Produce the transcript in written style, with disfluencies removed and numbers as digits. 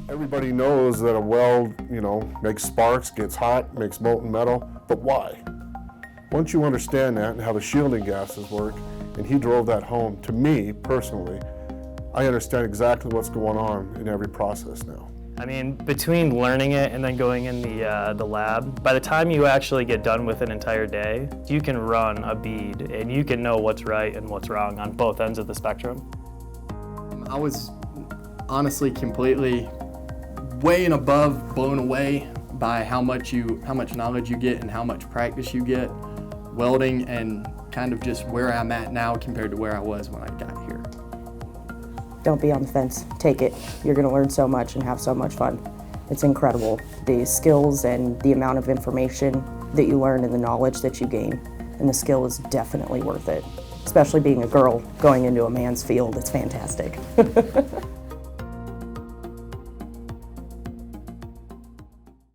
Everybody knows that a weld, makes sparks, gets hot, makes molten metal, but why? Once you understand that and how the shielding gases work, and he drove that home, to me personally, I understand exactly what's going on in every process now. I mean, between learning it and then going in the lab, by the time you actually get done with an entire day, you can run a bead and you can know what's right and what's wrong on both ends of the spectrum. I was honestly completely way and above blown away by how much knowledge you get and how much practice you get welding, and kind of just where I'm at now compared to where I was when I got here. Don't be on the fence. Take it. You're going to learn so much and have so much fun. It's incredible, the skills and the amount of information that you learn and the knowledge that you gain. And the skill is definitely worth it. Especially being a girl going into a man's field, it's fantastic.